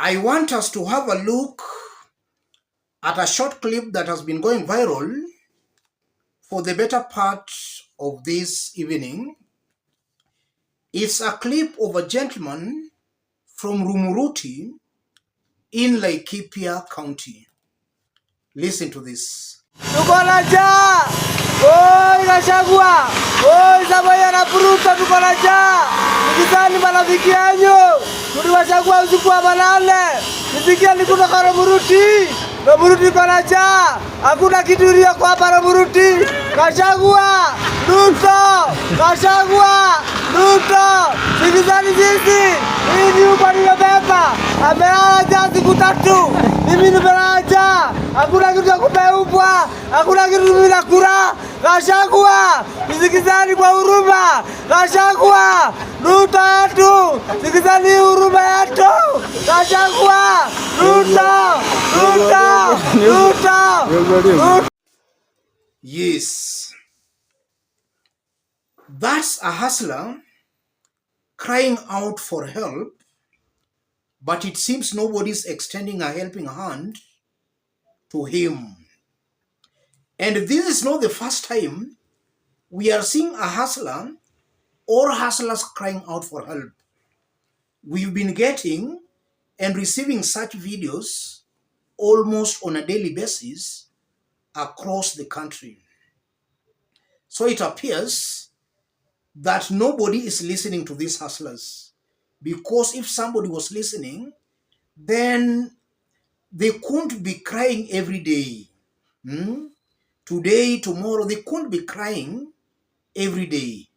I want us to have a look at a short clip that has been going viral for the better part of this evening. It's a clip of a gentleman from Rumuruti in Laikipia County. Listen to this. Tuko na njaa. Oi Gachagua. Oi Samoei na Ruto tuko na njaa. Nikizani marafiki yanyu. Tuliwachagua usiku wa manane. Nisikia ni kutoka Rumuruti. Rumuruti kwa na njaa. Hakuna kitu iliyoko hapa Rumuruti. Gachagua. Ruto. Gachagua. Ruto. Nikizani sisi. Hii nyumba nilobeba. Amelala njaa siku 3. Mimi nimelala njaa. Hakuna kitu ya kupeupwa. Hakuna kitu bila kura. Gachagua, nisikizani kwa huruma. Gachagua, Ruto yetu, sikizani huruma yetu. Gachagua, Ruto, Ruto, Ruto. Yes, that's a hustler crying out for help, but it seems nobody's extending a helping hand to him. And this is not the first time we are seeing a hustler or hustlers crying out for help. We've been getting and receiving such videos almost on a daily basis across the country. So it appears that nobody is listening to these hustlers, because if somebody was listening, then they couldn't be crying every day. Today, tomorrow, they couldn't be crying every day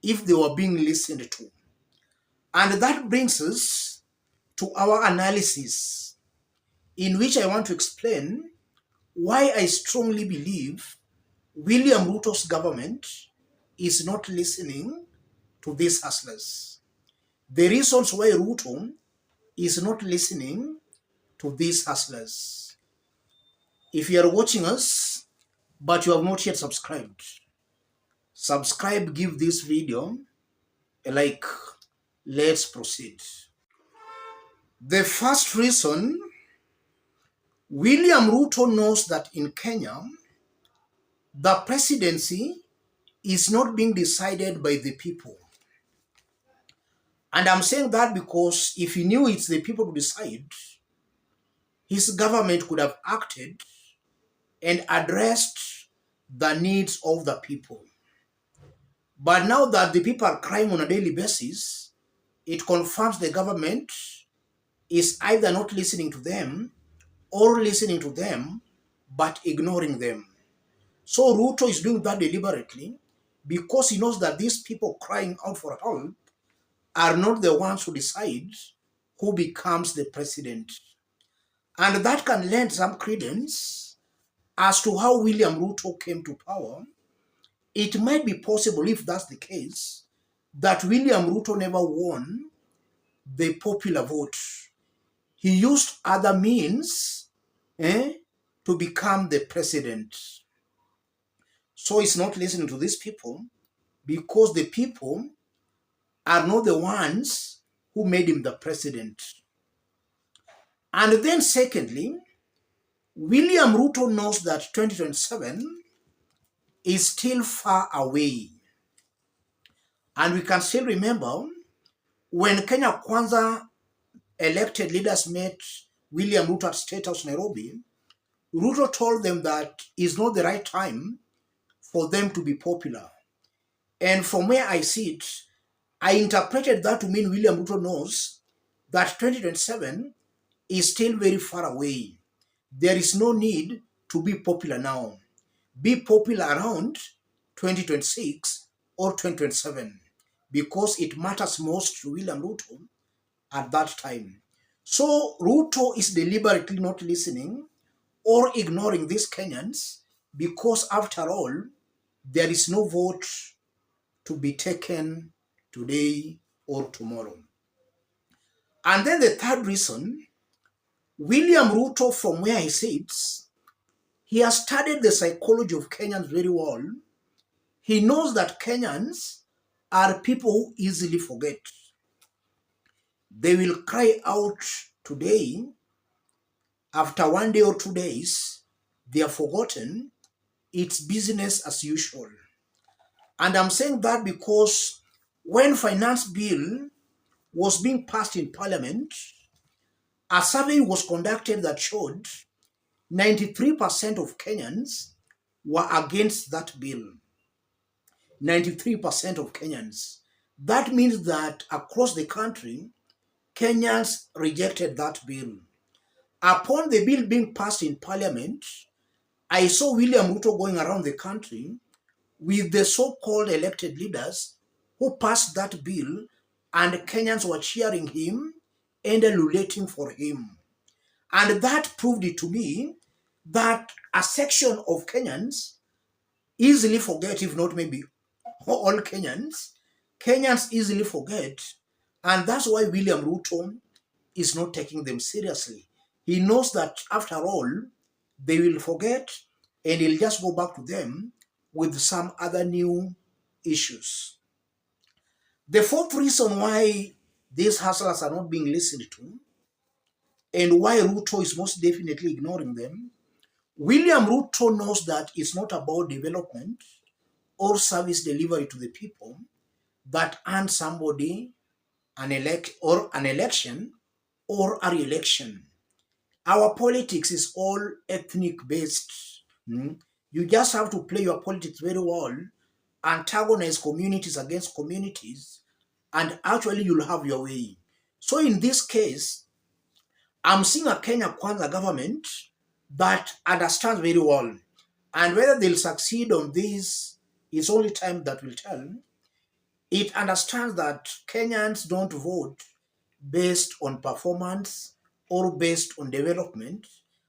if they were being listened to. And that brings us to our analysis, in which I want to explain why I strongly believe William Ruto's government is not listening to these hustlers. The reasons why Ruto is not listening to these hustlers. If you are watching us, but you have not yet subscribed, subscribe, give this video a like. Let's proceed. The first reason, William Ruto knows that in Kenya, the presidency is not being decided by the people. And I'm saying that because if he knew it's the people to decide, his government could have acted and addressed the needs of the people. But now that the people are crying on a daily basis, it confirms the government is either not listening to them or listening to them but ignoring them. So Ruto is doing that deliberately because he knows that these people crying out for help are not the ones who decide who becomes the president. And that can lend some credence as to how William Ruto came to power. It might be possible, if that's the case, that William Ruto never won the popular vote. He used other means to become the president. So he's not listening to these people because the people are not the ones who made him the president. And then secondly, William Ruto knows that 2027 is still far away. And we can still remember when Kenya Kwanza elected leaders met William Ruto at State House, Nairobi, Ruto told them that it's not the right time for them to be popular. And from where I see it, I interpreted that to mean William Ruto knows that 2027 is still very far away. There is no need to be popular now. Be popular around 2026 or 2027 because it matters most to William Ruto at that time. So Ruto is deliberately not listening or ignoring these Kenyans because after all, there is no vote to be taken today or tomorrow. And then the third reason, William Ruto, from where he sits, he has studied the psychology of Kenyans very well. He knows that Kenyans are people who easily forget. They will cry out today, after 1 day or 2 days, they are forgotten. It's business as usual. And I'm saying that because when finance bill was being passed in parliament, a survey was conducted that showed 93% of Kenyans were against that bill. 93% of Kenyans. That means that across the country, Kenyans rejected that bill. Upon the bill being passed in parliament, I saw William Ruto going around the country with the so-called elected leaders who passed that bill, and Kenyans were cheering him and ululating for him. And that proved it to me that a section of Kenyans easily forget, if not maybe all Kenyans easily forget. And that's why William Ruto is not taking them seriously. He knows that after all, they will forget and he'll just go back to them with some other new issues. The fourth reason why these hustlers are not being listened to and why Ruto is most definitely ignoring them, William Ruto knows that it's not about development or service delivery to the people that earns somebody an election or a re-election. Our politics is all ethnic based. You just have to play your politics very well, antagonize communities against communities, and actually you'll have your way. So in this case, I'm seeing a Kenya Kwanza government that understands very well. And whether they'll succeed on this, it's only time that will tell. It understands that Kenyans don't vote based on performance or based on development.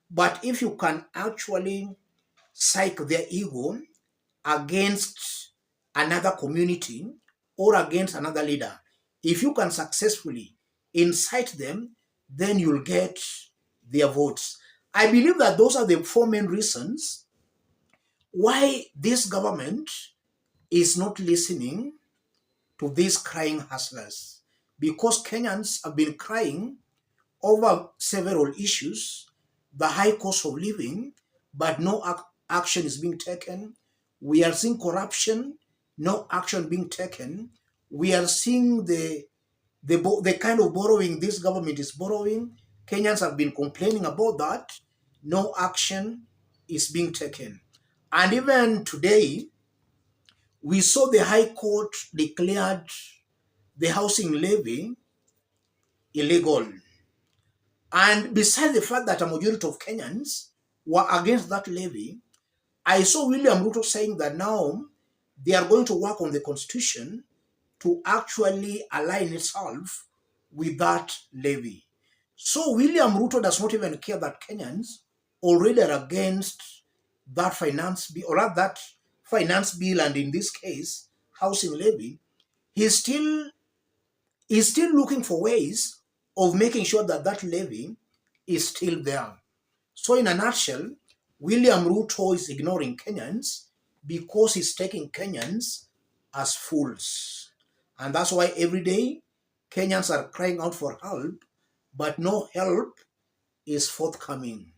But if you can actually psych their ego against another community or against another leader, if you can successfully incite them, then you'll get their votes. I believe that those are the four main reasons why this government is not listening to these crying hustlers. Because Kenyans have been crying over several issues, the high cost of living, but no action is being taken. We are seeing corruption, no action being taken. We are seeing the kind of borrowing this government is borrowing. Kenyans have been complaining about that. No action is being taken. And even today, we saw the High Court declared the housing levy illegal. And besides the fact that a majority of Kenyans were against that levy, I saw William Ruto saying that now they are going to work on the constitution to actually align itself with that levy. So William Ruto does not even care that Kenyans already are against that finance bill, or that finance bill, and in this case, housing levy. He's still looking for ways of making sure that that levy is still there. So in a nutshell, William Ruto is ignoring Kenyans because he's taking Kenyans as fools. And that's why every day Kenyans are crying out for help, but no help is forthcoming.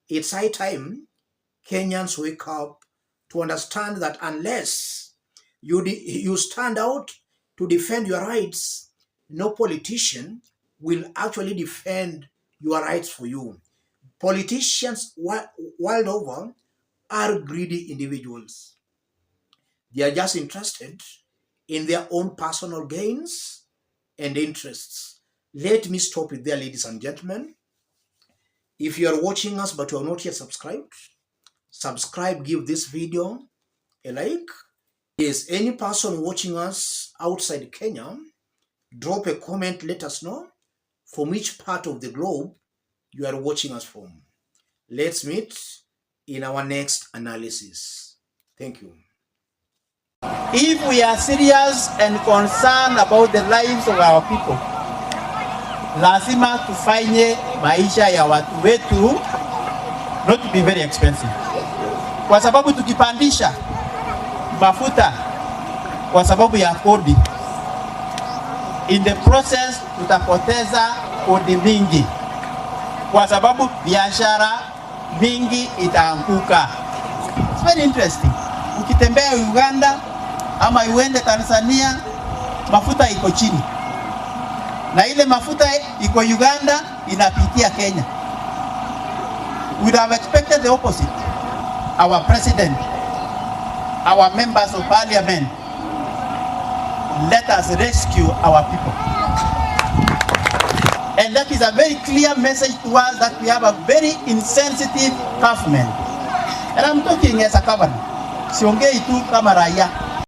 It's high time Kenyans wake up to understand that unless you stand out to defend your rights, no politician will actually defend your rights for you. Politicians world over are greedy individuals. They are just interested in their own personal gains and interests. Let me stop it there, ladies and gentlemen. If you are watching us but you are not yet subscribed, subscribe, give this video a like. Yes, any person watching us outside Kenya, drop a comment, let us know from which part of the globe you are watching us from. Let's meet in our next analysis. Thank you. If we are serious and concerned about the lives of our people, lazima tufanye maisha ya watu wetu not to be very expensive. Kwa sababu tukipandisha mafuta kwa sababu ya kodi, in the process tutapoteza kodi mingi. kwa sababu biashara mingi itaanguka. It's very interesting. Ukitembea Uganda ama uende Tanzania, mafuta iko chini, na ile mafuta iko Uganda inapitia Kenya. We would have expected the opposite. Our president, our members of parliament, let us rescue our people. And that is a very clear message to us that we have a very insensitive government. And I'm talking as a government. Siongei tu kama raia.